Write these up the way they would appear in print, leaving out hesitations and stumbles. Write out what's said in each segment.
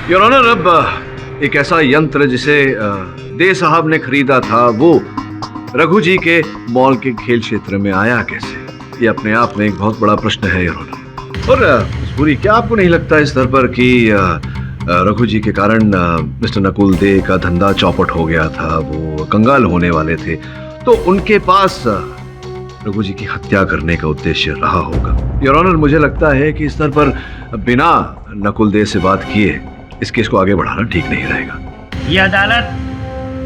Your honour, अब एक ऐसा यंत्र जिसे दे साहब ने खरीदा था वो रघु जी के मॉल के खेल क्षेत्र में आया कैसे, ये अपने आप में एक बहुत बड़ा प्रश्न है योर ऑनर। और पूरी, क्या आपको नहीं लगता इस स्तर पर कि रघु जी के कारण मिस्टर नकुल दे का धंधा चौपट हो गया था, वो कंगाल होने वाले थे, तो उनके पास रघु जी की हत्या करने का उद्देश्य रहा होगा। योर ऑनर, मुझे लगता है कि इस स्तर पर बिना नकुल दे से बात किए इस केस को आगे बढ़ाना ठीक नहीं रहेगा। ये अदालत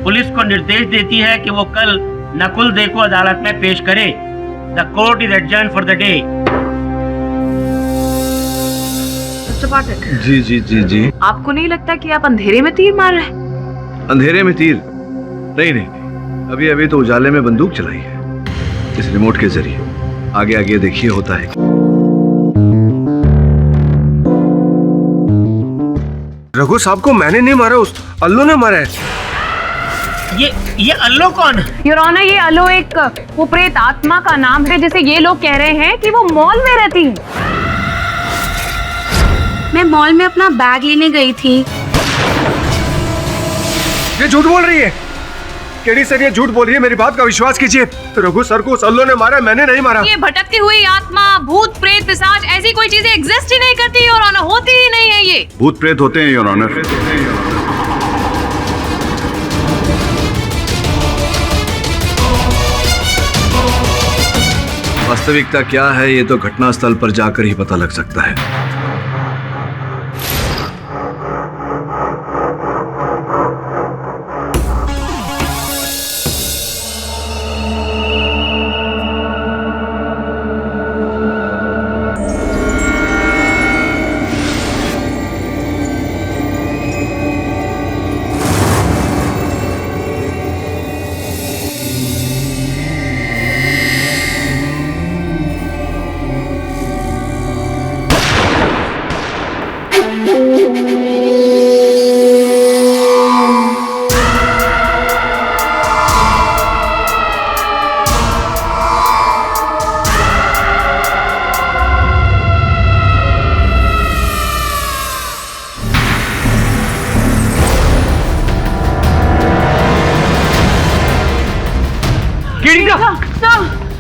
पुलिस को निर्देश देती है कि वो कल नकुल दे को अदालत में पेश करे। The court is adjourn for the day. Mister Pathak. जी जी जी जी। आपको नहीं लगता कि आप अंधेरे में तीर मार रहे हैं? अंधेरे में तीर? नहीं नहीं नहीं, अभी अभी तो उजाले में बंदूक चलाई है इस रिमोट के जरिए। आगे आगे देखिए होता है। रघु साहब को मैंने नहीं मारा, उस अल्लू ने मारा है। ये अल्लो कौन है? योर ऑनर, ये अल्लो एक वो प्रेत आत्मा का नाम है जिसे ये लोग कह रहे हैं कि वो मॉल में रहती है। मैं मॉल में अपना बैग लेने गई थी। ये झूठ बोल रही है। केडी सर, ये झूठ बोल रही है, मेरी बात का विश्वास कीजिए। रघु सर को उस अल्लू ने मारा, मैंने नहीं मारा। ये भटकती हुई आत्मा, भूत प्रेत पिशाच, ऐसी कोई चीजें एग्जिस्ट ही नहीं करती योर ऑनर, होती ही नहीं है। ये भूत प्रेत होते हैं योर ऑनर। वास्तविकता क्या है ये तो घटनास्थल पर जाकर ही पता लग सकता है।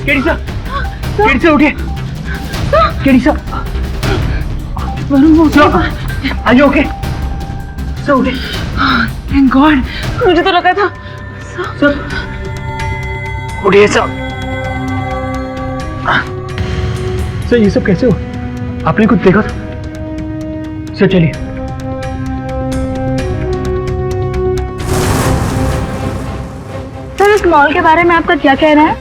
केडी सर उठिए। KD sir, are you okay? Sir उठिए। थैंक गॉड, मुझे तो लगा था। सर उठिए सर। सर ये सब कैसे हुआ? आपने कुछ देखा था? सर चलिए। सर, इस मॉल के बारे में आपका क्या कहना है?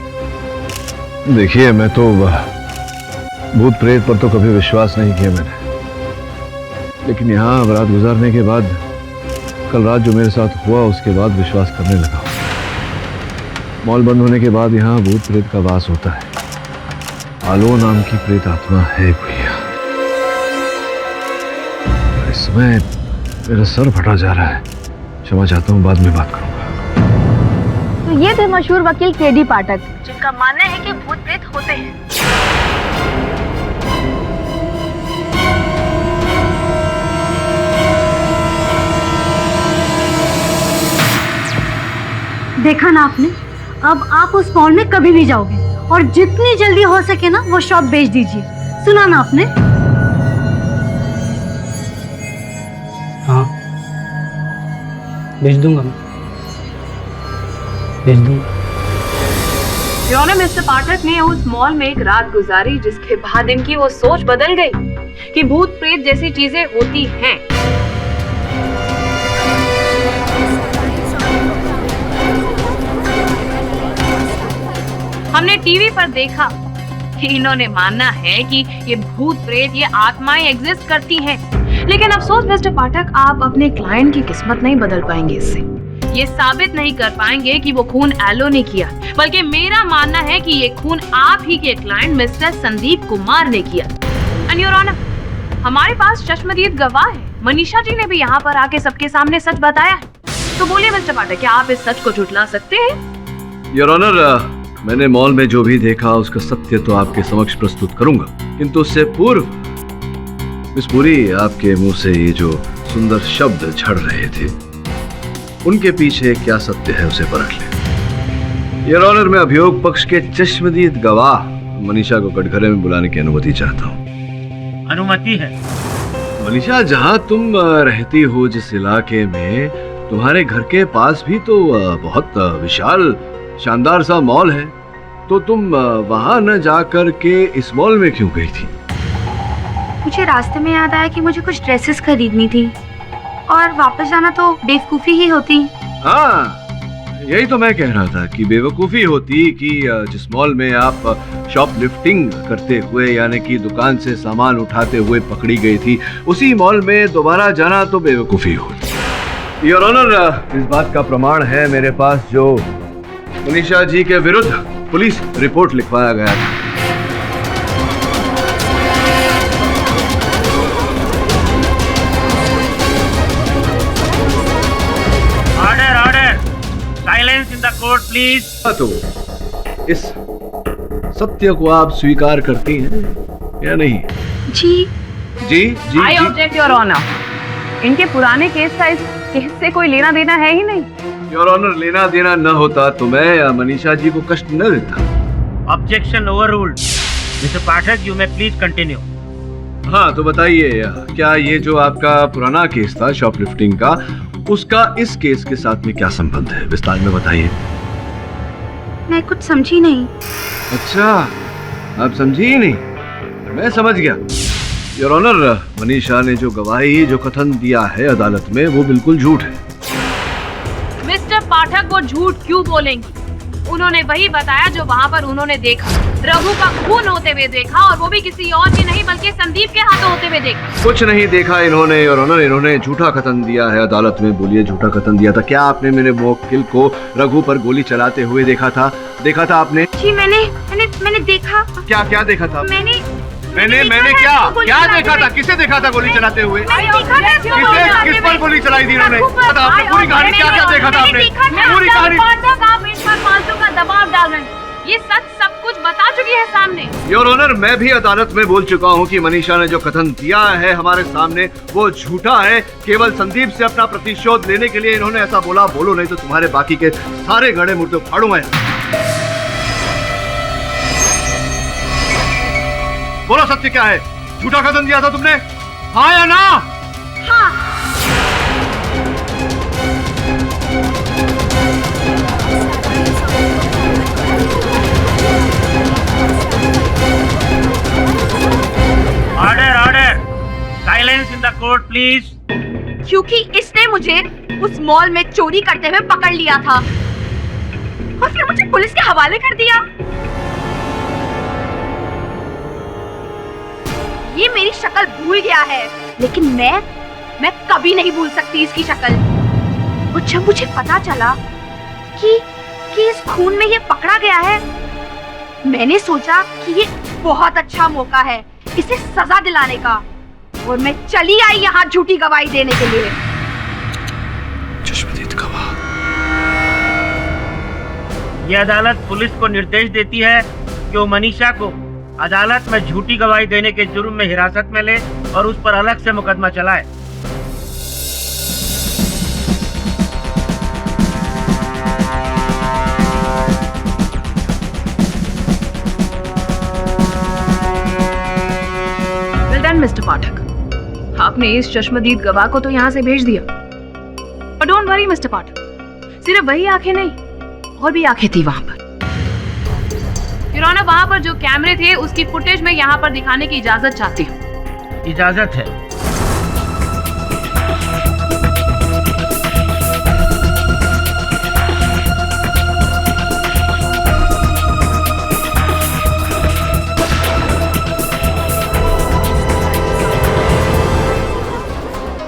देखिए, मैं तो भूत प्रेत पर तो कभी विश्वास नहीं किया मैंने, लेकिन यहाँ अब रात गुजारने के बाद, कल रात जो मेरे साथ हुआ उसके बाद विश्वास करने लगा। मॉल बंद होने के बाद यहाँ भूत प्रेत का वास होता है। आलो नाम की प्रेत आत्मा है भैया। इस समय मेरा सर फटा जा रहा है, क्षमा चाहता हूँ, बाद में बात करूंगा। तो ये थे मशहूर वकील केडी पाठक, जिनका मानना है कि भूत प्रेत होते हैं। देखा ना आपने, अब आप उस मॉल में कभी नहीं जाओगे और जितनी जल्दी हो सके ना वो शॉप बेच दीजिए। सुना ना आपने? हाँ, बेच दूंगा मैं, बेच दूंगा। योर ऑनर, मिस्टर पाठक ने उस मॉल में एक रात गुजारी जिसके बाद इनकी वो सोच बदल गई कि भूत प्रेत जैसी चीजें होती हैं। हमने टीवी पर देखा कि इन्होंने मानना है कि ये भूत प्रेत, ये आत्माएं एग्जिस्ट करती हैं। लेकिन अफसोस मिस्टर पाठक, आप अपने क्लाइंट की किस्मत नहीं बदल पाएंगे इससे। ये साबित नहीं कर पाएंगे कि वो खून एलो ने किया, बल्कि मेरा मानना है कि ये खून आप ही के क्लाइंट मिस्टर संदीप कुमार ने किया। एंड योर ऑनर, हमारे पास चश्मदीद गवाह है। मनीषा जी ने भी यहाँ पर आके सबके सामने सच बताया है। तो बोलिए मिस्टर पाठक, क्या आप इस सच को झुठला सकते हैं? योर ऑनर, मैंने मॉल में जो भी देखा उसका सत्य तो आपके समक्ष प्रस्तुत करूंगा, किंतु उससे पूर्व मिस पुरी, आपके मुंह से ये जो सुंदर शब्द झड़ रहे थे, उनके पीछे क्या सत्य है उसे परख ले। योर ऑनर, मैं अभियोग पक्ष के चश्मदीद गवाह मनीषा को कटघरे में बुलाने की अनुमति चाहता हूँ। अनुमति है। मनीषा, जहाँ तुम रहती हो जिस इलाके में, तुम्हारे घर के पास भी तो बहुत विशाल शानदार सा मॉल है, तो तुम वहाँ न जाकर के इस मॉल में क्यों गई थी? मुझे रास्ते में याद आया कि मुझे कुछ ड्रेसेस खरीदनी थी और वापस जाना तो बेवकूफ़ी ही होती। हाँ, यही तो मैं कह रहा था कि बेवकूफ़ी होती कि जिस मॉल में आप शॉपलिफ्टिंग करते हुए यानी कि दुकान से सामान उठाते हुए पकड़ी गई थी, उसी मॉल में दोबारा जाना तो बेवकूफ़ी होती। योर ऑनर, इस बात का प्रमाण है मेरे पास जो मनीषा जी के विरुद्ध पुलिस रिपोर्ट लिखवाया गया था। Order order, silence in the court please. तो इस सत्य को आप स्वीकार करती हैं या नहीं? जी जी जी आई जी। Object your honour. इनके पुराने केस का इस केस से कोई लेना देना है ही नहीं। योर ऑनर, लेना देना न होता तो मैं मनीषा जी को कष्ट न देता। Objection overruled. Mister Pathak, you may please continue. हाँ, तो बताइए, क्या ये जो आपका पुराना केस था शॉपलिफ्टिंग का, उसका इस केस के साथ में क्या संबंध है? विस्तार में बताइए। मैं कुछ समझी नहीं। अच्छा, आप समझी ही नहीं? मैं समझ गया। योर ऑनर, मनीषा ने जो गवाही, जो कथन दिया है अदालत में, वो बिल्कुल झूठ है। मिस्टर पाठक, वो झूठ क्यों बोलेंगी? उन्होंने वही बताया जो वहाँ पर उन्होंने देखा। रघु का खून होते हुए देखा, और वो भी किसी और की नहीं बल्कि संदीप के हाथों होते हुए देखा। कुछ नहीं देखा इन्होंने योर ऑनर, इन्होंने झूठा कथन दिया है अदालत में। बोलिए, झूठा कथन दिया था। क्या आपने मेरे मुवक्किल को रघु पर गोली चलाते हुए देखा था? देखा था आपने? जी मैंने देखा। क्या देखा था? मैंने मैंने क्या देखा था? किसे देखा था गोली चलाते हुए? किस पर गोली चलाई थी इन्होंने? आपने पूरी कहानी क्या देखा था आपने? पूरी कहानी। आप इन पर फालतू का दबाव डाल रहे हैं। ये सच सब कुछ बता चुकी है सामने। योर ऑनर, मैं भी अदालत में बोल चुका हूँ कि मनीषा ने जो कथन दिया है हमारे सामने वो झूठा है। केवल संदीप से अपना प्रतिशोध लेने के लिए इन्होंने ऐसा बोला। बोलो, नहीं तो तुम्हारे बाकी के सारे गड़े मुर्दे फाड़ूंगा। बोलो, सत्य क्या है? झूठा कथन दिया था तुमने, हाँ या ना? Order order, silence in the court please. क्योंकि इसने मुझे उस मॉल में चोरी करते हुए पकड़ लिया था और फिर मुझे पुलिस के हवाले कर दिया। ये मेरी शक्ल भूल गया है, लेकिन मैं कभी नहीं भूल सकती इसकी शक्ल। और जब मुझे पता चला कि इस खून में ये पकड़ा गया है, मैंने सोचा कि ये बहुत अच्छा मौका है इसे सजा दिलाने का, और मैं चली आई यहाँ झूठी गवाही देने के लिए। चश्मदीद गवाह। ये अदालत पुलिस को निर्देश देती है कि वो मनीषा को अदालत में झूठी गवाही देने के जुर्म में हिरासत में ले और उस पर अलग से मुकदमा चलाए। वेल डन मिस्टर पाठक, आपने इस चश्मदीद गवाह को तो यहाँ से भेज दिया। और डोंट वरी मिस्टर पाठक, सिर्फ वही आंखें नहीं, और भी आंखें थी वहाँ पर। योर ऑनर, वहाँ पर जो कैमरे थे उसकी फुटेज में यहाँ पर दिखाने की इजाजत चाहती हूँ। इजाजत है।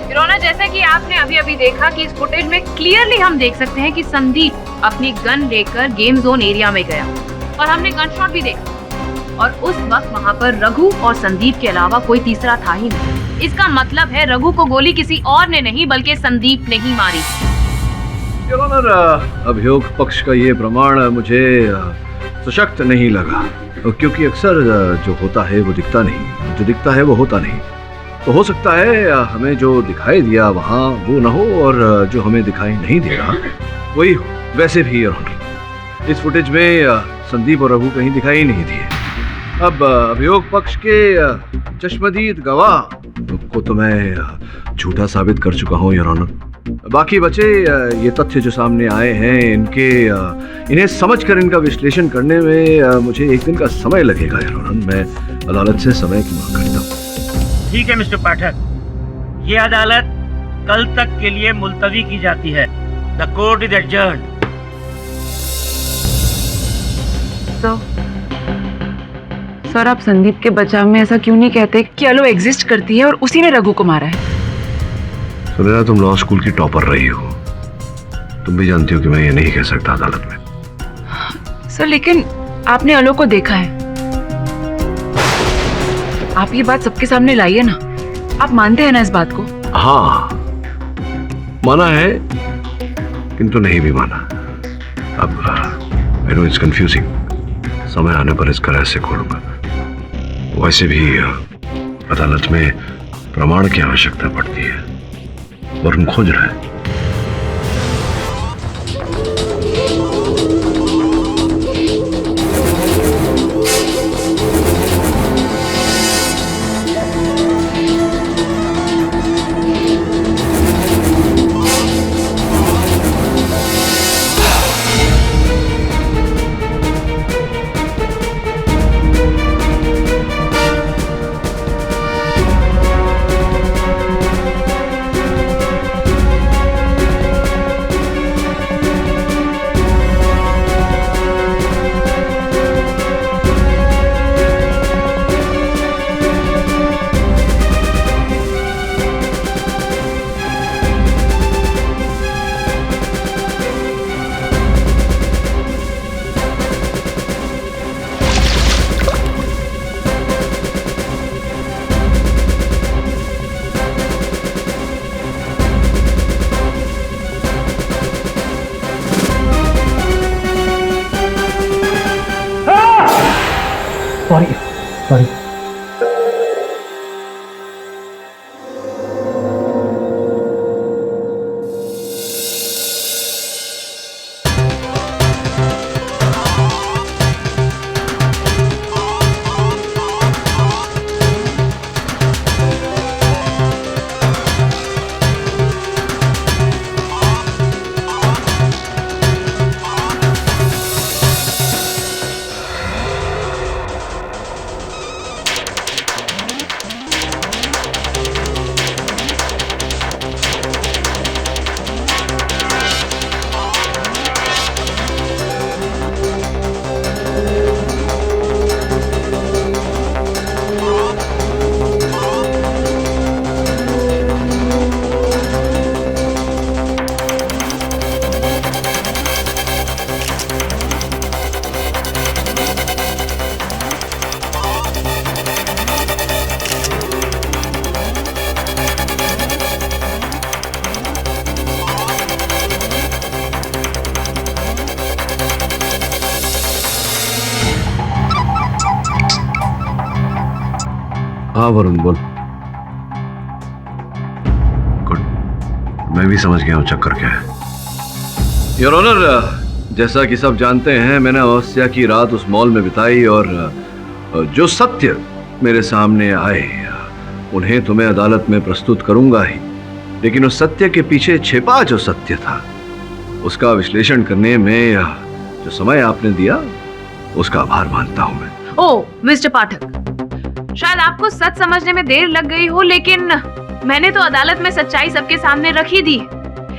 योर ऑनर, जैसा कि आपने अभी देखा कि इस फुटेज में क्लियरली हम देख सकते हैं कि संदीप अपनी गन लेकर गेम जोन एरिया में गया, और हमने गन शॉट भी देखा, और उस वक्त वहाँ पर रघु और संदीप के अलावा कोई तीसरा था ही नहीं। इसका मतलब है रघु को गोली किसी और ने नहीं बल्कि संदीप ने ही मारी। योर ऑनर, अभियोग पक्ष का ये प्रमाण मुझे सशक्त नहीं लगा, क्योंकि अक्सर जो होता है वो दिखता नहीं, जो दिखता है वो होता नहीं। तो हो सकता है हमें जो दिखाई दिया वहाँ वो ना हो और जो हमें दिखाई नहीं दे रहा वही हो। वैसे भी योर ऑनर, इस फुटेज में संदीप और रघु कहीं दिखाई नहीं दिए। अब अभियोग पक्ष के चश्मदीद गवाह को तो मैं झूठा साबित कर चुका हूँ योर ऑनर। बाकी बचे ये तथ्य जो सामने आए हैं इन्हें समझकर इनका विश्लेषण करने में मुझे एक दिन का समय लगेगा योर ऑनर। मैं अदालत से समय की मांग करता हूँ। ठीक है मिस्टर पाठक, ये अदालत कल तक के लिए मुलतवी की जाती है। The court is adjourned. Sir आप संदीप के बचाव में ऐसा क्यों नहीं कहते कि अलो एग्जिस्ट करती है और उसी ने रघु को मारा है? सुनेरा, तुम लॉ स्कूल की टॉपर रही हो, तुम भी जानती हो कि मैं ये नहीं कह सकता अदालत में। सर लेकिन आपने अलो को देखा है, आप ये बात सबके सामने लाइए ना। आप मानते हैं ना इस बात को? हाँ माना है, किंतु नहीं भी माना। अब आई नो इट्स कंफ्यूजिंग, समय आने पर इसका रहस्य खोलूंगा। वैसे भी अदालत में प्रमाण की आवश्यकता पड़ती है, वरुण खोज रहा है। सॉरी। हाँ वरुण बोल। गुड, मैं भी समझ गया हूँ चक्कर क्या है। योर ऑनर, जैसा कि सब जानते हैं मैंने अमावस्या की रात उस मॉल में बिताई और जो सत्य मेरे सामने आए उन्हें तो मैं अदालत में प्रस्तुत करूंगा ही, लेकिन उस सत्य के पीछे छिपा जो सत्य था उसका विश्लेषण करने में जो समय आपने दिया उसका आभार मानता हूं मैं। ओ मिस्टर पाठक, शायद आपको सच समझने में देर लग गई हो, लेकिन मैंने तो अदालत में सच्चाई सबके सामने रख ही दी।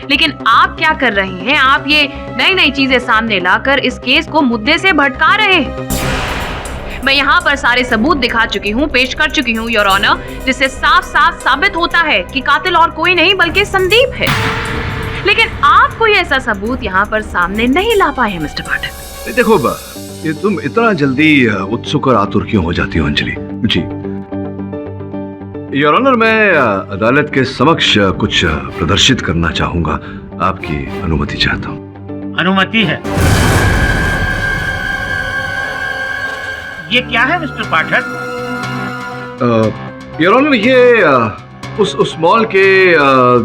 लेकिन आप क्या कर रहे हैं? आप ये नई नई चीजें सामने लाकर इस केस को मुद्दे से भटका रहे हैं। मैं यहाँ पर सारे सबूत दिखा चुकी हूँ, पेश कर चुकी हूँ योर ऑनर, जिससे साफ साफ साबित होता है कि कातिल और कोई नहीं बल्कि संदीप है। लेकिन आप कोई ऐसा सबूत यहाँ पर सामने नहीं ला पाए हैं मिस्टर पाठक। देखो ये तुम इतना जल्दी उत्सुक और आतुर क्यों हो जाती हो अंजलि जी? योर ऑनर, मैं अदालत के समक्ष कुछ प्रदर्शित करना चाहूंगा, आपकी अनुमति चाहता हूँ। अनुमति है। ये क्या है मिस्टर पाठक? योर ऑनर, ये उस मॉल के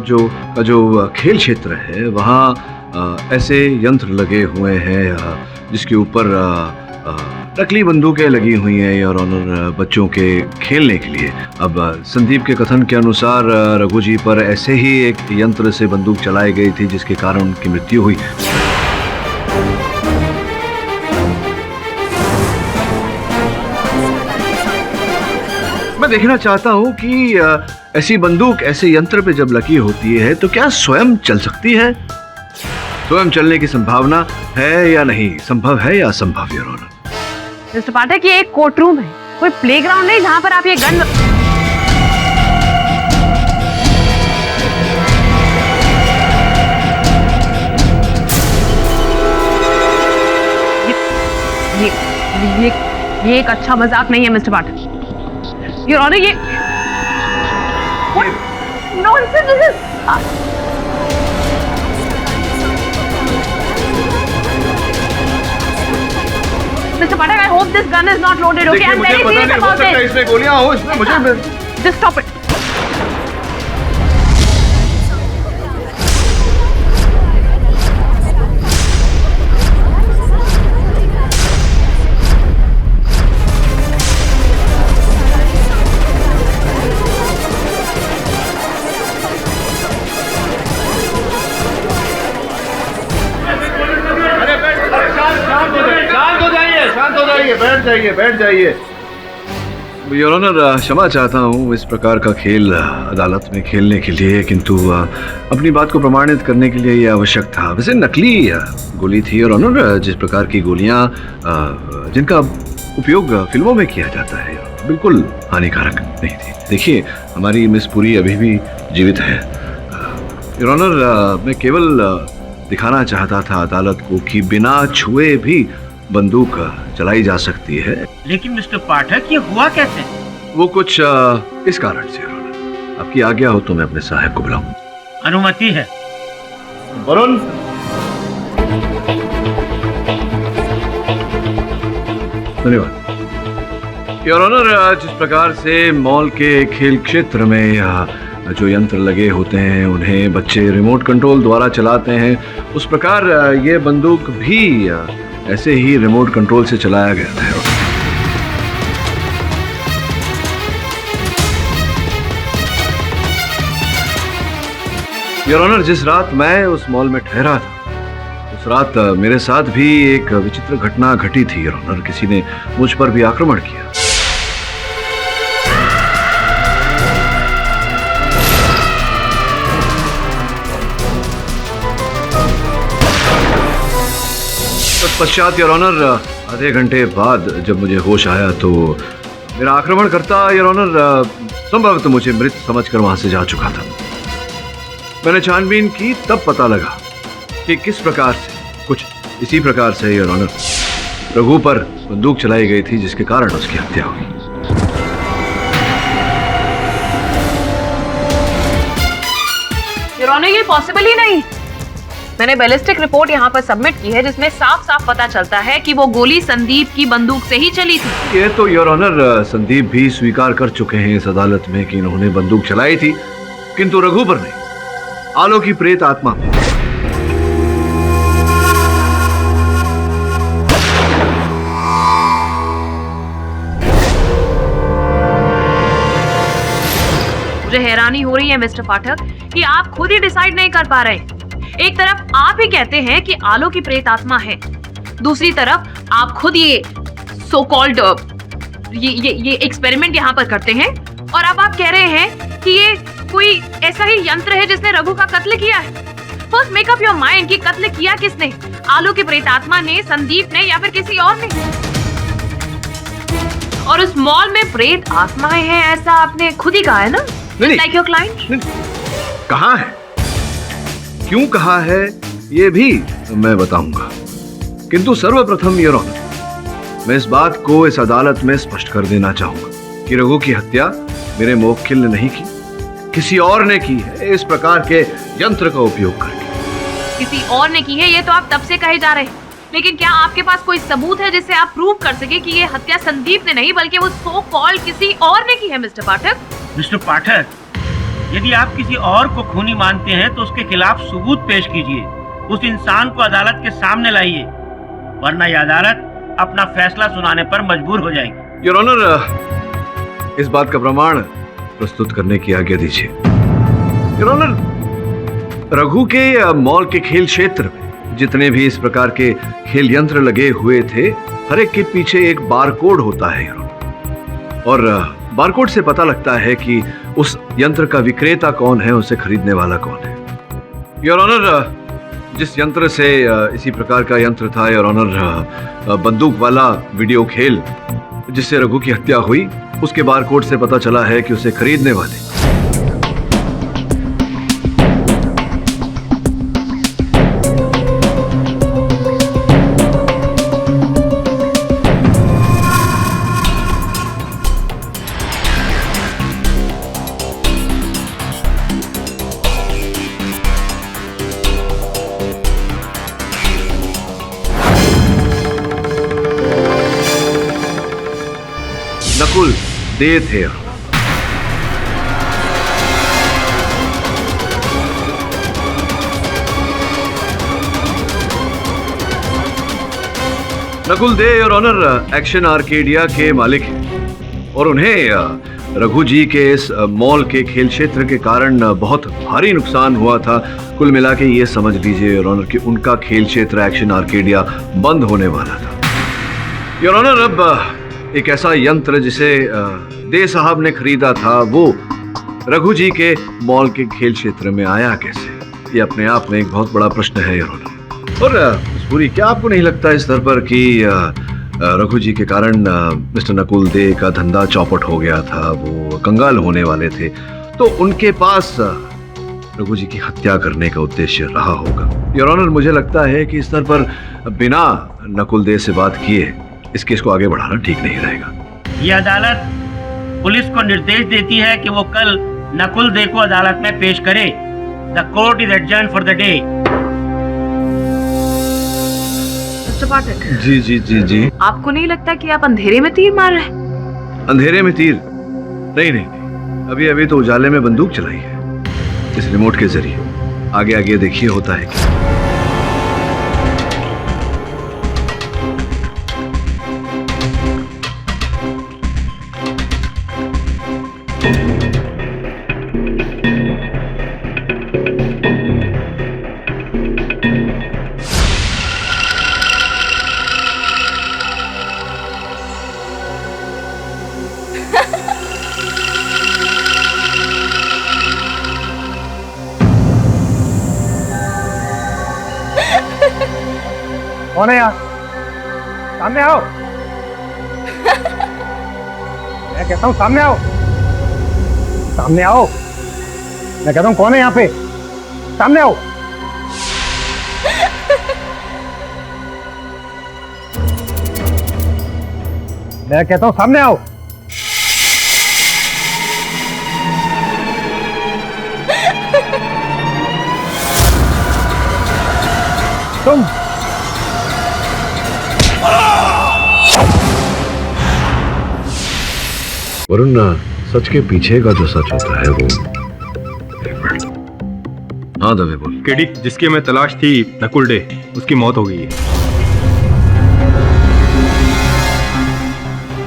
जो खेल क्षेत्र है वहाँ ऐसे यंत्र लगे हुए हैं जिसके ऊपर नकली बंदूकें लगी हुई हैं योर ऑनर, बच्चों के खेलने के लिए। अब संदीप के कथन के अनुसार रघु जी पर ऐसे ही एक यंत्र से बंदूक चलाई गई थी जिसके कारण उनकी मृत्यु हुई। मैं देखना चाहता हूँ कि ऐसी बंदूक ऐसे यंत्र पे जब लगी होती है तो क्या स्वयं चल सकती है? स्वयं चलने की संभावना है या नहीं, संभव है या असंभव योर ऑनर? मिस्टर पाठक, ये एक कोर्ट रूम है, कोई प्लेग्राउंड नहीं जहाँ पर आप ये गन। ये एक अच्छा मजाक नहीं है मिस्टर पाठक। योर ऑनर, ये nonsense this is. Mr. Pathak, I hope this gun is not loaded. Okay, I'm very serious about it. इसमें गोलियां हो, इसमें मुझे Just stop it. बैठ जाइए। योर ऑनर, क्षमा चाहता हूँ इस प्रकार का खेल अदालत में खेलने के लिए, किंतु अपनी बात को प्रमाणित करने के लिए ये आवश्यक था। वैसे नकली गोली थी योर ऑनर, जिस प्रकार की गोलियाँ जिनका उपयोग फिल्मों में किया जाता है, बिल्कुल हानिकारक नहीं थी। देखिए, हमारी मिस पुरी अभी भी जीवित है योर ऑनर। मैं केवल दिखाना चाहता था अदालत को कि बिना छुए भी बंदूक चलाई जा सकती है। लेकिन मिस्टर पाठक, ये हुआ कैसे? वो कुछ इस कारण से योर ऑनर। आपकी आज्ञा हो तो मैं अपने साहब को बुलाऊं? अनुमति है। वरुण, धन्यवाद योर ऑनर। जिस प्रकार से मॉल के खेल क्षेत्र में जो यंत्र लगे होते हैं उन्हें बच्चे रिमोट कंट्रोल द्वारा चलाते हैं, उस प्रकार ये बंदूक भी ऐसे ही रिमोट कंट्रोल से चलाया गया था। योर ऑनर, जिस रात मैं उस मॉल में ठहरा था उस रात मेरे साथ भी एक विचित्र घटना घटी थी योर ऑनर। किसी ने मुझ पर भी आक्रमण किया। पश्चात योर ऑनर, आधे घंटे बाद जब मुझे होश आया तो मेरा आक्रमणकर्ता योर ऑनर संभवतः मुझे मृत समझकर वहां से जा चुका था। मैंने छानबीन की, तब पता लगा कि किस प्रकार से, कुछ इसी प्रकार से योर ऑनर, रघु पर बंदूक चलाई गई थी जिसके कारण उसकी हत्या हुई। योर ऑनर, ये पॉसिबल ही नहीं। मैंने बैलिस्टिक रिपोर्ट यहाँ पर सबमिट की है जिसमें साफ साफ पता चलता है कि वो गोली संदीप की बंदूक से ही चली थी। ये तो योर ऑनर संदीप भी स्वीकार कर चुके हैं इस अदालत में कि इन्होंने बंदूक चलाई थी, किंतु रघु पर नहीं, आलो की प्रेत आत्मा पर। मुझे हैरानी हो रही है मिस्टर पाठक कि आप खुद ही डिसाइड नहीं कर पा रहे। एक तरफ आप ही कहते हैं कि आलो की प्रेत आत्मा है, दूसरी तरफ आप खुद ये सो कॉल्ड ये एक्सपेरिमेंट यहाँ पर करते हैं, और अब आप कह रहे हैं कि ये कोई ऐसा ही यंत्र है जिसने रघु का कत्ल किया है। First make up your mind कि कत्ल किया किसने, आलो की प्रेत आत्मा ने, संदीप ने, या फिर किसी और ने। और उस मॉल में प्रेत आत्माएं हैं ऐसा आपने खुद ही कहा है ना, लाइक योर क्लाइंट। कहाँ है, क्यों कहा है, ये भी मैं बताऊंगा, किंतु सर्वप्रथम योर ऑनर, मैं इस बात को इस अदालत में स्पष्ट कर देना चाहूंगा कि रघु की हत्या मेरे मोवक्किल ने नहीं की, किसी और ने की है, इस प्रकार के यंत्र का उपयोग करके। किसी और ने की है ये तो आप तब से कहे जा रहे हैं, लेकिन क्या आपके पास कोई सबूत है जिससे आप प्रूव कर सके कि ये हत्या संदीप ने नहीं बल्कि वो सो कॉल्ड किसी और ने की है मिस्टर पाठक? मिस्टर पाठक, यदि आप किसी और को खूनी मानते हैं तो उसके खिलाफ सबूत पेश कीजिए, उस इंसान को अदालत के सामने लाइए, वरना यह अदालत अपना फैसला सुनाने पर मजबूर हो जाएगी। योर ऑनर, इस बात का प्रमाण प्रस्तुत करने की आज्ञा दीजिए। योर ऑनर, रघु के मॉल के खेल क्षेत्र में जितने भी इस प्रकार के खेल यंत्र लगे हुए थे, हर एक के पीछे एक बारकोड होता है योर ऑनर। और बारकोड से पता लगता है कि उस यंत्र का विक्रेता कौन है, उसे खरीदने वाला कौन है। योर ऑनर, जिस यंत्र से इसी प्रकार का यंत्र था योर ऑनर, बंदूक वाला वीडियो खेल जिससे रघु की हत्या हुई, उसके बारकोड से पता चला है कि उसे खरीदने वाले नकुल दे थे। नकुल दे योर ऑनर एक्शन आर्केडिया के मालिक हैं और उन्हें रघु जी के इस मॉल के खेल क्षेत्र के कारण बहुत भारी नुकसान हुआ था। कुल मिला के ये समझ लीजिए योर ऑनर कि उनका खेल क्षेत्र एक्शन आर्केडिया बंद होने वाला था। योर ऑनर, अब एक ऐसा यंत्र जिसे दे साहब ने खरीदा था, वो रघु जी के मॉल के खेल क्षेत्र में आया कैसे, ये अपने आप में एक बहुत बड़ा प्रश्न है योर ऑनर। और पूरी, क्या आपको नहीं लगता इस स्तर पर कि रघु जी के कारण मिस्टर नकुल दे का धंधा चौपट हो गया था, वो कंगाल होने वाले थे, तो उनके पास रघु जी की हत्या करने का उद्देश्य रहा होगा। योर ऑनर, मुझे लगता है कि इस स्तर पर बिना नकुल दे से बात किए इस केस को आगे बढ़ाना ठीक नहीं रहेगा। यह अदालत पुलिस को निर्देश देती है कि वो कल नकुल दे को अदालत में पेश करे। The court is adjourned for the day. Mister Pathak, जी जी जी जी। आपको नहीं लगता कि आप अंधेरे में तीर मार रहे हैं? अंधेरे में तीर? नहीं नहीं नहीं, अभी अभी तो उजाले में बंदूक चलाई है, इस रिमोट के जरिए। आगे आगे देखिए होता है क्या। कौन है यहाँ? सामने आओ। मैं कहता हूँ सामने आओ, सामने आओ। मैं कहता हूँ कौन है यहाँ पे? सामने आओ। मैं कहता हूँ सामने आओ। तुम वरुण, सच के पीछे का जो सच होता है वो। हाँ दवे बोल। केडी, जिसकी हमें तलाश थी, नकुल डे, उसकी मौत हो गई है।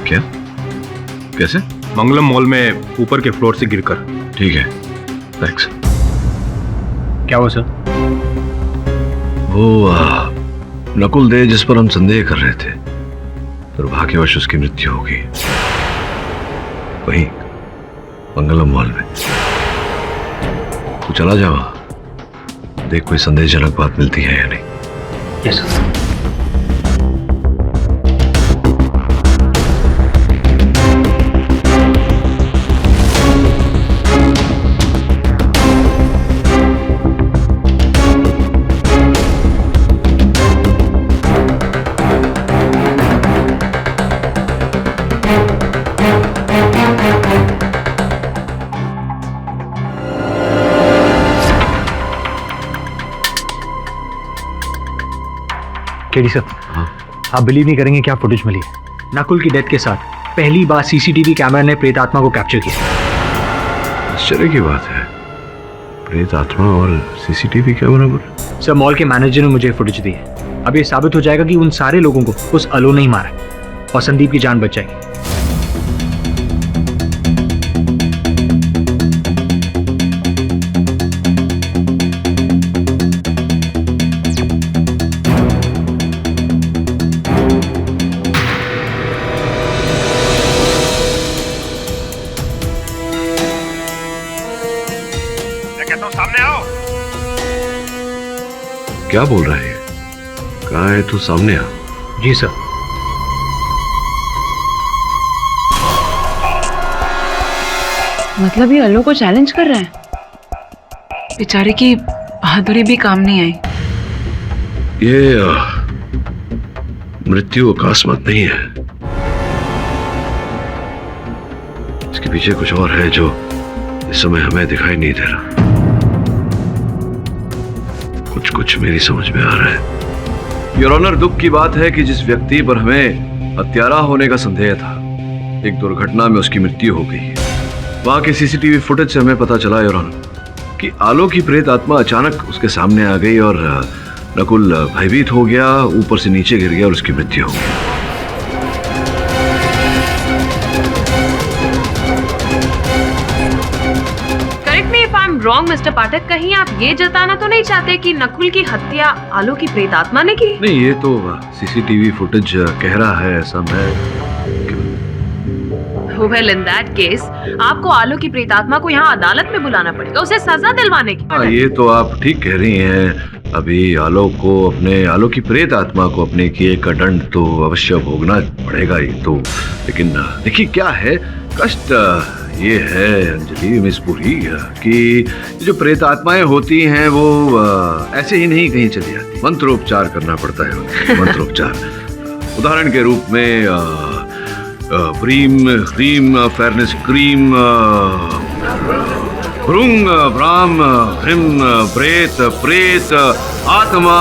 क्या? कैसे? मंगलम मॉल में ऊपर के फ्लोर से गिरकर। ठीक है, थैंक्स। क्या हुआ सर? वो नकुल दे जिस पर हम संदेह कर रहे थे, दुर्भाग्यवश उसकी मृत्यु हो गई वहीं मंगलम मॉल में। तू चला जा, देख कोई संदेहजनक बात मिलती है या नहीं। Yes sir. केडी सर, आप बिलीव नहीं करेंगे क्या फुटेज मिली है। नकुल की डेथ के साथ पहली बार सीसीटीवी कैमरा ने प्रेतात्मा को कैप्चर किया। आश्चर्य की बात है, प्रेत आत्मा और सीसीटीवी कैमरा पर। सर मॉल के मैनेजर ने मुझे फुटेज दी है। अब ये साबित हो जाएगा कि उन सारे लोगों को उस अलो ने ही मारा और संदीप की जान बच जाएगी। क्या बोल रहा है? कहाँ है तू? सामने आ। जी सर। मतलब ये अल्लू को चैलेंज कर रहे हैं। बेचारे की बहादुरी भी काम नहीं आई। ये मृत्यु अकस्मात नहीं है, इसके पीछे कुछ और है जो इस समय हमें दिखाई नहीं दे रहा। कुछ मेरी समझ में आ रहा है। योर ऑनर, दुख की बात है कि जिस व्यक्ति पर हमें हत्यारा होने का संदेह था, एक दुर्घटना में उसकी मृत्यु हो गई। वहां के सीसीटीवी फुटेज से हमें पता चला योर ऑनर कि आलो की प्रेत आत्मा अचानक उसके सामने आ गई और नकुल भयभीत हो गया, ऊपर से नीचे गिर गया और उसकी मृत्यु हो गई। रॉन्ग मिस्टर पाठक, कहीं आप ये जताना तो नहीं चाहते कि नकुल की हत्या आलो की प्रेतात्मा ने की? नहीं, ये तो सीसीटीवी फुटेज कह रहा है ऐसा। मैं Well, in that case, आपको आलो की प्रेतात्मा को यहाँ अदालत में बुलाना पड़ेगा, उसे सजा दिलवाने की। हाँ, ये तो आप ठीक कह रही हैं। अभी आलो की प्रेत आत्मा को अपने किए का दंड तो अवश्य भोगना पड़ेगा ही तो। लेकिन देखिए क्या है, कष्ट ये है अंजलि मिस पुरी कि जो प्रेत आत्माएं होती हैं वो ऐसे ही नहीं कहीं चली जाती, मंत्रोपचार करना पड़ता है। मंत्रोपचार उदाहरण के रूप में ब्रीम ह्रीम फेयरनेस क्रीम भृंग ब्राम ह्रिम प्रेत प्रेत आत्मा।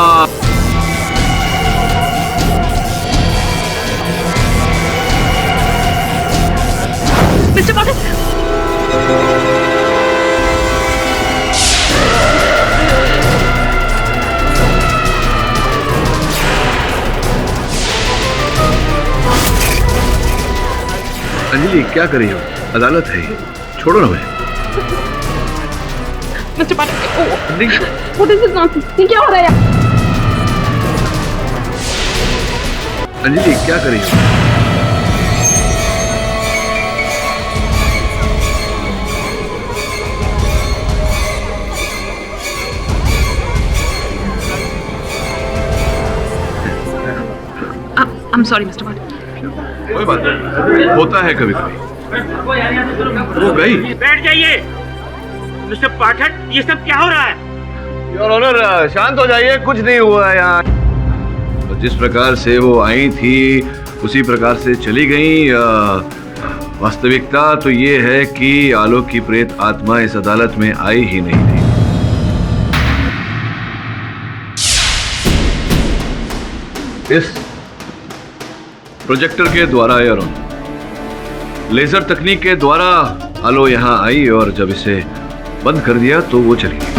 मिस्टर पाठक, अंजलि क्या कर रही हो? अदालत है ये, छोड़ो ना मैं। Mister Pathak, what is this nonsense? ये क्या हो रहा है? अंजलि क्या कर रही हो? I'm sorry, Mr. Pathak. कोई बात नहीं, होता है कभी कभी। वो गई। बैठ जाइए मिस्टर पाठक, ये सब क्या हो रहा है? योर ऑनर, शांत हो जाइए, कुछ नहीं हुआ है यहाँ। तो जिस प्रकार से वो आई थी उसी प्रकार से चली गई। वास्तविकता तो ये है कि आलोक की प्रेत आत्मा इस अदालत में आई ही नहीं थी। इस प्रोजेक्टर के द्वारा योर ऑनर, लेजर तकनीक के द्वारा आलो यहाँ आई और जब इसे बंद कर दिया तो वो चली गई।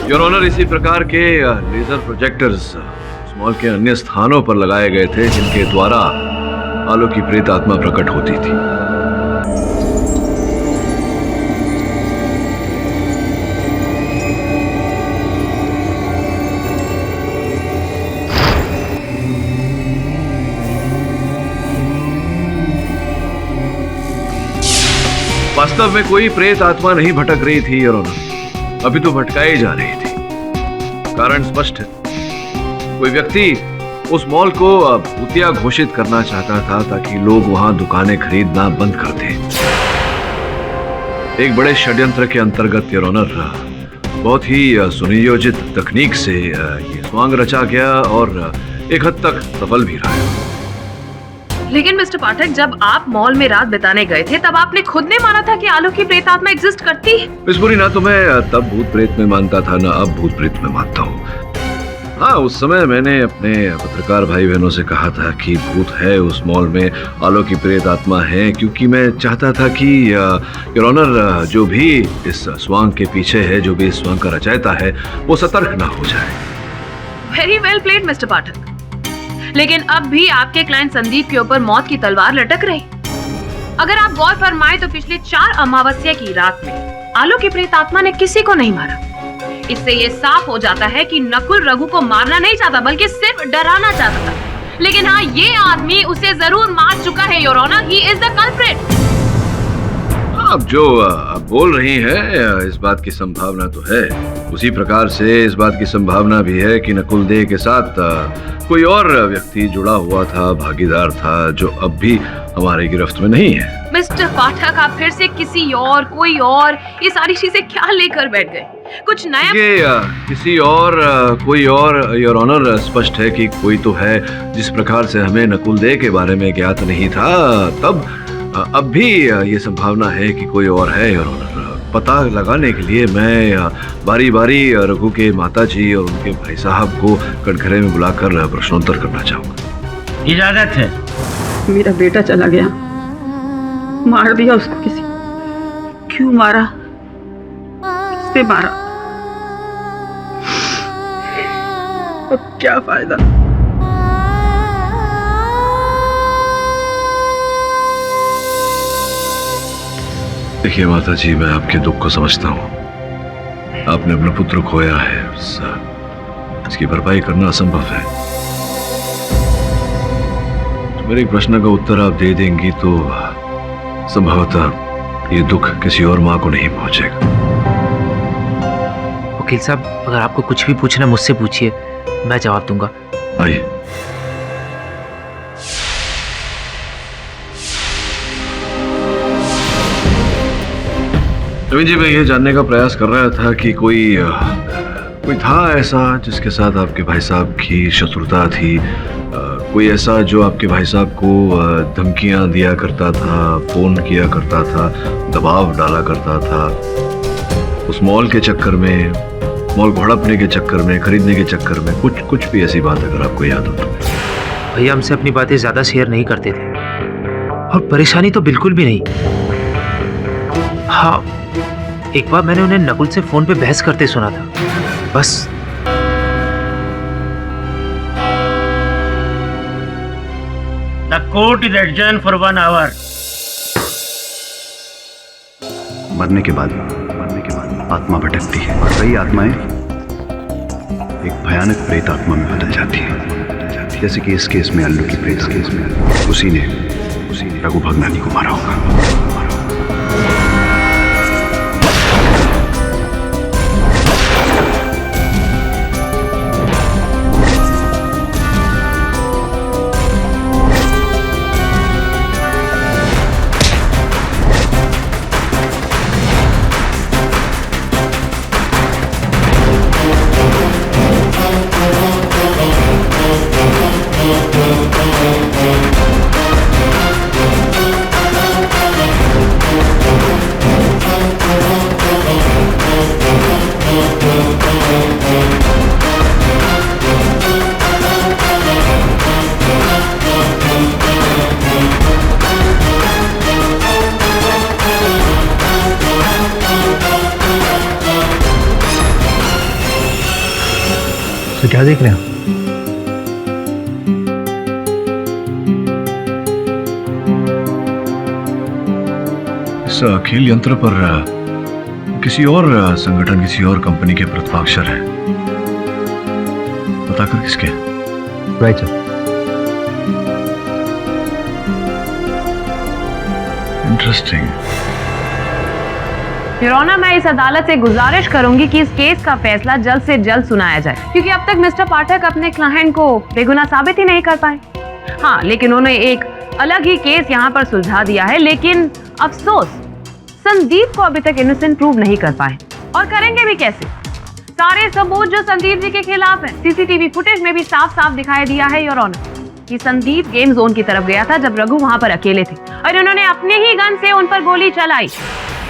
योर ऑनर, इसी प्रकार के लेजर प्रोजेक्टर्स मॉल के अन्य स्थानों पर लगाए गए थे जिनके द्वारा आलो की प्रेत आत्मा प्रकट होती थी। वास्तव में कोई प्रेत आत्मा नहीं भटक रही थी योर ऑनर, अभी तो भटकाई जा रही थी। कारण स्पष्ट है, कोई व्यक्ति उस मॉल को भूतिया घोषित करना चाहता था ताकि लोग वहां दुकानें खरीदना बंद कर दें। एक बड़े षड्यंत्र के अंतर्गत योर ऑनर, बहुत ही सुनियोजित तकनीक से ये स्वांग रचा गया और एक हद तक सफल भी रहा। लेकिन मिस्टर पाठक, जब आप मॉल में रात बिताने गए थे तब आपने खुद ने माना था कि आलो की प्रेत आत्मा एग्जिस्ट करती है। इस बुरी ना तो मैं तब भूत प्रेत में मानता था, ना अब भूत प्रेत में मानता हूँ। हाँ, उस समय मैंने अपने पत्रकार भाई बहनों से कहा था कि भूत है उस मॉल में, आलो की प्रेत आत्मा है, क्योंकि मैं चाहता था कि योर ऑनर जो भी इस स्वांग के पीछे है, जो भी इस स्वांग का रचयिता है, वो सतर्क ना हो जाए। वेरी वेल प्लेड मिस्टर पाठक, लेकिन अब भी आपके क्लाइंट संदीप के ऊपर मौत की तलवार लटक रही। अगर आप गौर फरमाएं तो पिछले 4 अमावस्या की रात में आलो की प्रेत आत्मा ने किसी को नहीं मारा। इससे ये साफ हो जाता है कि नकुल रघु को मारना नहीं चाहता, बल्कि सिर्फ डराना चाहता था। लेकिन हाँ, ये आदमी उसे जरूर मार चुका है your honour. He is the culprit. आप जो बोल रही हैं, इस बात की संभावना तो है। उसी प्रकार से इस बात की संभावना भी है कि नकुल देह के साथ कोई और व्यक्ति जुड़ा हुआ था, भागीदार था, जो अब भी हमारे गिरफ्त में नहीं है। मिस्टर पाठक, आप फिर से किसी और, कोई और, ये सारी चीजें क्या लेकर बैठ गए? कुछ नया? ये किसी और, कोई और, योर ऑनर, स्पष्ट है कि कोई तो है। जिस प्रकार से हमें नकुल देह के बारे में ज्ञात नहीं था, तब अब भी ये संभावना है कि कोई और है योर ऑनर। पता लगाने के लिए मैं बारी बारी रघु के माताजी और उनके भाई साहब को कटघरे में बुलाकर प्रश्नोत्तर करना चाहूंगा। इजाजत है। मेरा बेटा चला गया, मार दिया उसको किसी। क्यों मारा? किससे मारा? अब क्या फायदा? देखिए माता जी, मैं आपके दुख को समझता हूँ। आपने अपना पुत्र खोया है, इसकी भरपाई करना असंभव है। तो मेरे एक प्रश्न का उत्तर आप दे देंगी तो संभवतः ये दुख किसी और माँ को नहीं पहुंचेगा। वकील साहब, अगर आपको कुछ भी पूछना मुझसे पूछिए, मैं जवाब दूंगा। आइए। नवीन जी, मैं ये जानने का प्रयास कर रहा था कि कोई था ऐसा जिसके साथ आपके भाई साहब की शत्रुता थी, कोई ऐसा जो आपके भाई साहब को धमकियां दिया करता था, फोन किया करता था, दबाव डाला करता था, उस मॉल के चक्कर में, मॉल को हड़पने के चक्कर में, खरीदने के चक्कर में, कुछ भी ऐसी बात अगर आपको याद हो तो। भैया हमसे अपनी बातें ज्यादा शेयर नहीं करते थे, और परेशानी तो बिल्कुल भी नहीं। हाँ, एक बार मैंने उन्हें नकुल से फोन पे बहस करते सुना था, बस। The court is adjourned for 1 hour. मरने के बाद आत्मा भटकती है, और वही आत्माएं एक भयानक प्रेत आत्मा में बदल जाती है। जैसे कि इस केस में अल्लू की प्रेत केस में उसी ने रघु भगनानी को मारा होगा। तो क्या देख रहे हैं? इस खेल यंत्र पर किसी और संगठन, किसी और कंपनी के प्रतिपाक्षर है, बताकर किसके? Right sir. Interesting. Your honour, मैं इस अदालत से गुजारिश करूंगी कि इस केस का फैसला जल्द से जल्द सुनाया जाए, क्योंकि अब तक मिस्टर पाठक अपने क्लाइंट को बेगुनाह साबित ही नहीं कर पाए। हाँ, लेकिन उन्होंने एक अलग ही केस यहाँ पर सुलझा दिया है, लेकिन अफसोस संदीप को अभी तक इनोसेंट प्रूव नहीं कर पाए। और करेंगे भी कैसे? सारे सबूत जो संदीप जी के खिलाफ है, सीसीटीवी फुटेज में भी साफ साफ दिखाई दिया है योर ऑनर कि संदीप गेम जोन की तरफ गया था जब रघु वहां पर अकेले थे, और उन्होंने अपने ही गन से उन पर गोली चलाई।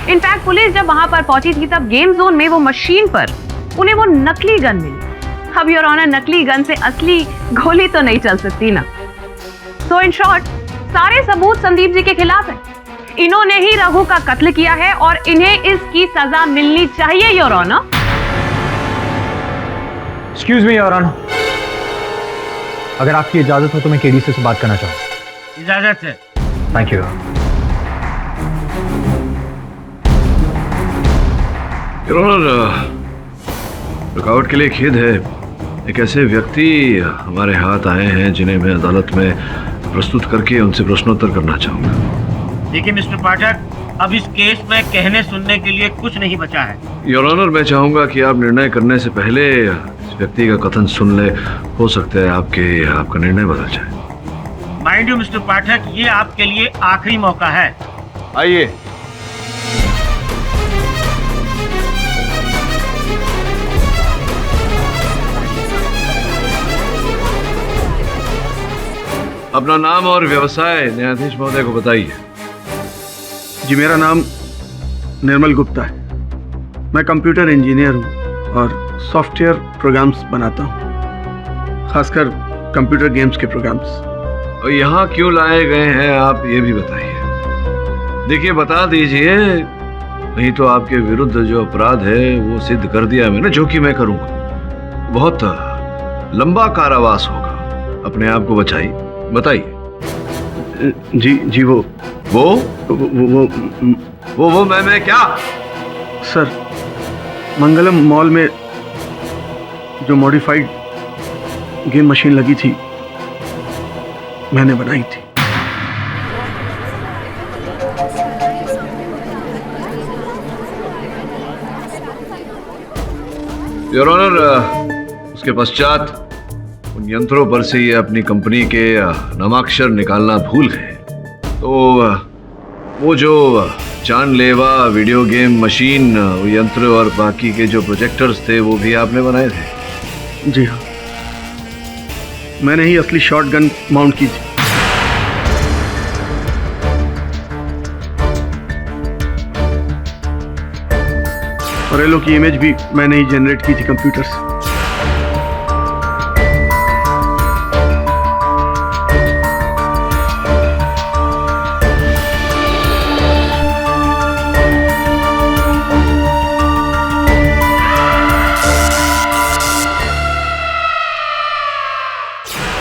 इनफैक्ट पुलिस जब वहां पर पहुंची थी तब गेम जोन में वो मशीन पर उन्हें वो नकली गन मिली। अब योर ऑनर नकली गन से असली गोली तो नहीं चल सकती ना। सो इन शॉर्ट सारे सबूत संदीप जी के खिलाफ है। इन्होंने ही रघु का कत्ल किया है और इन्हें इसकी सजा मिलनी चाहिए your honour. Excuse me your honour, अगर आपकी इजाजत हो तो मैं केडी से बात करना चाहूँ। इजाजत है। Thank you. योर ऑनर, रुकावट के लिए खेद है। एक ऐसे व्यक्ति हमारे हाथ आए हैं जिन्हें मैं अदालत में प्रस्तुत करके उनसे प्रश्नोत्तर करना चाहूंगा। देखिए मिस्टर पाठक, अब इस केस में कहने सुनने के लिए कुछ नहीं बचा है। योर ऑनर, मैं चाहूंगा कि आप निर्णय करने से पहले इस व्यक्ति का कथन सुन ले। हो सकता है आपका निर्णय बदल जाए। माइंड यू मिस्टर पाठक, ये आपके लिए आखिरी मौका है। आइए। अपना नाम और व्यवसाय न्यायाधीश महोदय को बताइए। जी, मेरा नाम निर्मल गुप्ता है। मैं कंप्यूटर इंजीनियर हूँ और सॉफ्टवेयर प्रोग्राम्स बनाता हूँ, खासकर कंप्यूटर गेम्स के प्रोग्राम्स। और यहाँ क्यों लाए गए हैं आप ये भी बताइए। देखिए, बता दीजिए, नहीं तो आपके विरुद्ध जो अपराध है वो सिद्ध कर दिया मैंने, जो कि मैं करूँगा। बहुत लंबा कारावास होगा। अपने आप को बचाइए, बताइए। जी वो मैं क्या? सर, मंगलम मॉल में जो मॉडिफाइड गेम मशीन लगी थी मैंने बनाई थी। योर ऑनर, उसके पश्चात उन यंत्रों पर से ये अपनी कंपनी के नामाक्षर निकालना भूल गए। तो वो जो जानलेवा वीडियो गेम मशीन, वो यंत्र और बाकी के जो प्रोजेक्टर्स थे वो भी आपने बनाए थे? जी हाँ, मैंने ही असली शॉटगन माउंट की थी। और एलो की इमेज भी मैंने ही जनरेट की थी कंप्यूटर से।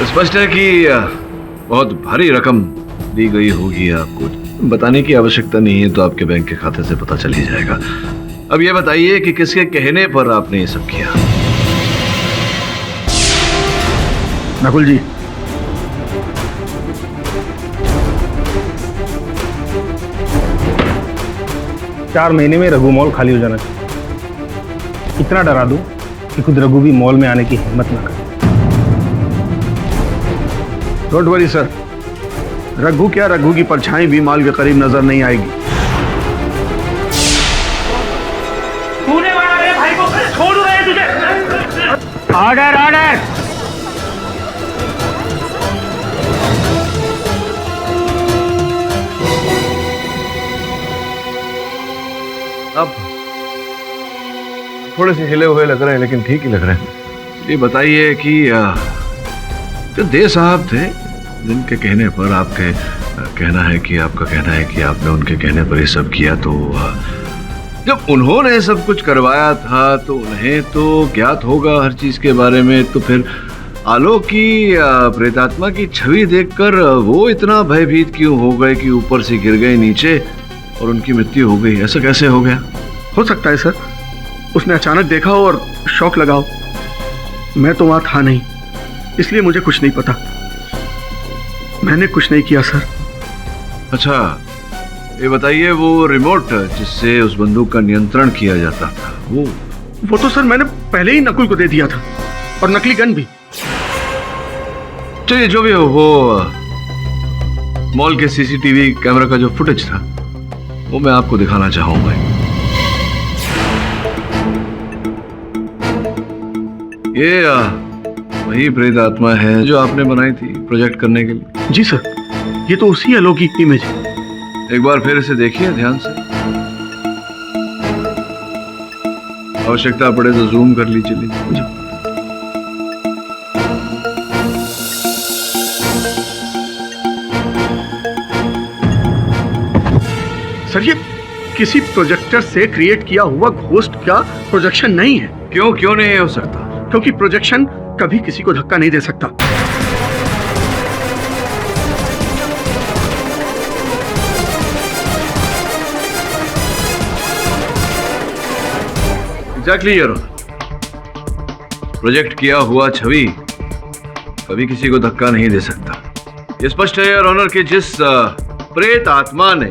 स्पष्ट है कि बहुत भारी रकम दी गई होगी आपको। बताने की आवश्यकता नहीं है, तो आपके बैंक के खाते से पता चल ही जाएगा। अब ये बताइए कि किसके कहने पर आपने ये सब किया? नकुल जी, चार महीने में रघु मॉल खाली हो जाना चाहिए। इतना डरा दूं कि खुद रघु भी मॉल में आने की हिम्मत ना करे। डोंट वरी सर, रघु क्या, रघु की परछाई भी माल के करीब नजर नहीं आएगी। तूने मारा मेरे भाई को, छोड़ रहे हैं तुझे। Order order. अब थोड़े से हिले हुए लग रहे हैं, लेकिन ठीक ही लग रहे हैं। ये बताइए कि जो दे साहब थे, जिनके कहने पर आपके कहना है कि आपने उनके कहने पर ये सब किया, तो जब उन्होंने सब कुछ करवाया था तो उन्हें तो ज्ञात होगा हर चीज के बारे में। तो फिर आलोक की प्रेतात्मा की छवि देखकर वो इतना भयभीत क्यों हो गए कि ऊपर से गिर गए नीचे और उनकी मृत्यु हो गई? ऐसा कैसे हो गया? हो सकता है सर, उसने अचानक देखा हो और शौक लगा हो। मैं तो वहां था नहीं, इसलिए मुझे कुछ नहीं पता। मैंने कुछ नहीं किया सर। अच्छा, ये बताइए, वो रिमोट जिससे उस बंदूक का नियंत्रण किया जाता था, वो तो सर मैंने पहले ही नकुल को दे दिया था, और नकली गन भी। चलिए, जो भी हो, वो मॉल के सीसीटीवी कैमरा का जो फुटेज था वो मैं आपको दिखाना चाहूंगा। ये वही प्रेत आत्मा है जो आपने बनाई थी प्रोजेक्ट करने के लिए? जी सर, ये तो उसी अलौकिक इमेज है। एक बार फिर इसे देखिए ध्यान से। आवश्यकता पड़े तो जूम कर लीजिए। सर ये किसी प्रोजेक्टर से क्रिएट किया हुआ घोस्ट का प्रोजेक्शन नहीं है। क्यों नहीं हो सकता? क्योंकि प्रोजेक्शन कभी किसी को धक्का नहीं दे सकता। Exactly your honour. प्रोजेक्ट किया हुआ छवि कभी किसी को धक्का नहीं दे सकता। ये स्पष्ट है योर ऑनर कि जिस प्रेत आत्मा ने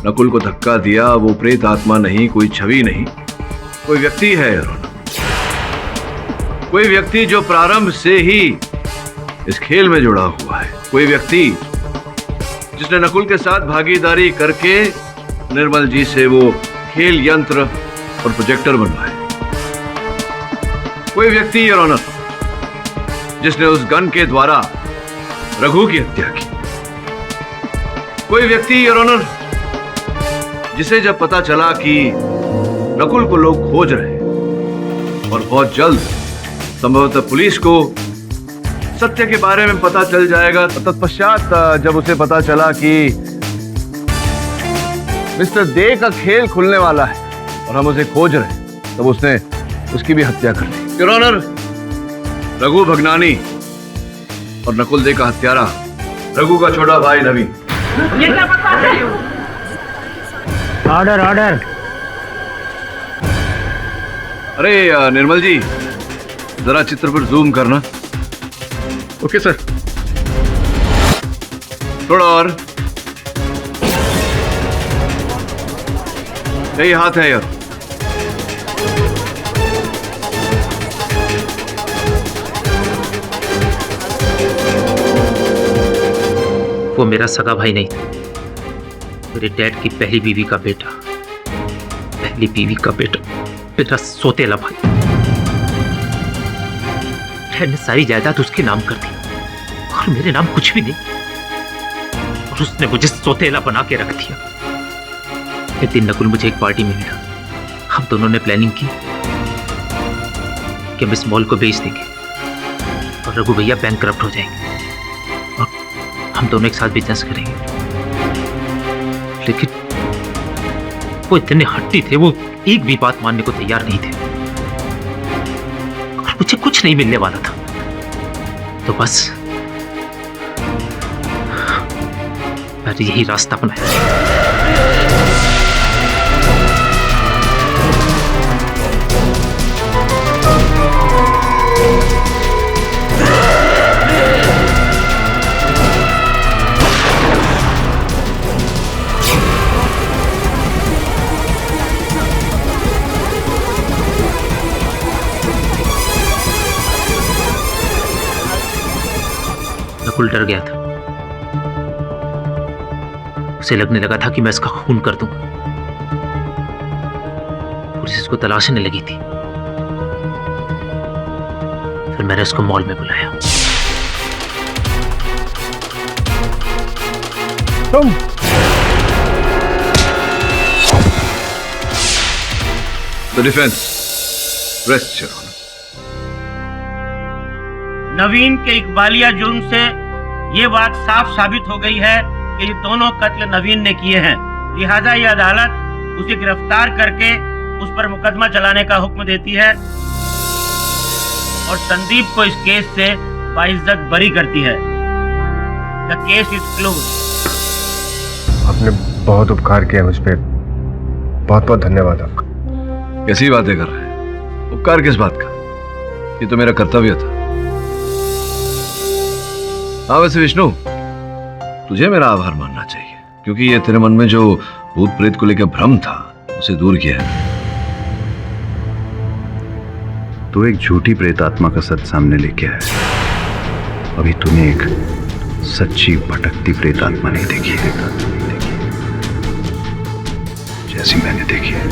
नकुल को धक्का दिया वो प्रेत आत्मा नहीं, कोई छवि नहीं, कोई व्यक्ति है योर ऑनर। कोई व्यक्ति जो प्रारंभ से ही इस खेल में जुड़ा हुआ है। कोई व्यक्ति जिसने नकुल के साथ भागीदारी करके निर्मल जी से वो खेल यंत्र और प्रोजेक्टर बनवाए। कोई व्यक्ति योर ऑनर जिसने उस गन के द्वारा रघु की हत्या की। कोई व्यक्ति योर ऑनर जिसे जब पता चला कि नकुल को लोग खोज रहे और बहुत जल्द संभवतः पुलिस को सत्य के बारे में पता चल जाएगा, तत्पश्चात जब उसे पता चला कि मिस्टर दे का खेल खुलने वाला है और हम उसे खोज रहे हैं, तब उसने उसकी भी हत्या कर दी। योर ऑनर, रघु भगनानी और नकुल दे का हत्यारा रघु का छोटा भाई नवीन। ये क्या बता रहे हो? Order order. अरे निर्मल जी, जरा चित्र पर जूम करना। Okay sir. थोड़ा और। यही हाथ है यार। वो मेरा सगा भाई नहीं था, मेरे डैड की पहली बीवी का बेटा, पहली बीवी का बेटा, मेरा सोतेला भाई। डैड ने सारी जायदाद उसके नाम कर दी और मेरे नाम कुछ भी नहीं, और उसने मुझे सोतेला बना के रख दिया। एक दिन नकुल मुझे एक पार्टी में मिला। हम दोनों ने प्लानिंग की कि हम इस मॉल को बेच देंगे और रघु भैया बैंकक्रप्ट हो जाएंगे और हम दोनों एक साथ बिजनेस करेंगे। लेकिन वो इतने हट्टी थे, वो एक भी बात मानने को तैयार नहीं थे और मुझे कुछ नहीं मिलने वाला था। तो बस मैंने यही रास्ता अपनाया। नकुल डर गया था। उसे लगने लगा था कि मैं इसका खून कर दूं। पुलिस इसको तलाशने लगी थी। फिर मैंने उसको मॉल में बुलाया। तुम the defence rest your honour. Naveen के इकबालिया जुर्म से ये बात साफ साबित हो गई है कि ये दोनों कत्ल नवीन ने किए हैं। लिहाजा ये अदालत उसे गिरफ्तार करके उस पर मुकदमा चलाने का हुक्म देती है और संदीप को इस केस से बाइज्जत बरी करती है। The case is close. आपने बहुत उपकार किया मुझ पे, बहुत बहुत धन्यवाद आपका। कैसी बातें कर रहे हैं? उपकार किस बात का? ये तो मेरा कर्तव्य था। हाँ वैसे विष्णु, तुझे मेरा आभार मानना चाहिए, क्योंकि ये तेरे मन में जो भूत प्रेत को लेकर भ्रम था उसे दूर किया है। तो एक झूठी प्रेत आत्मा का सच सामने लेके आया। अभी तूने एक सच्ची भटकती प्रेत आत्मा नहीं देखी है, जैसी मैंने देखी है।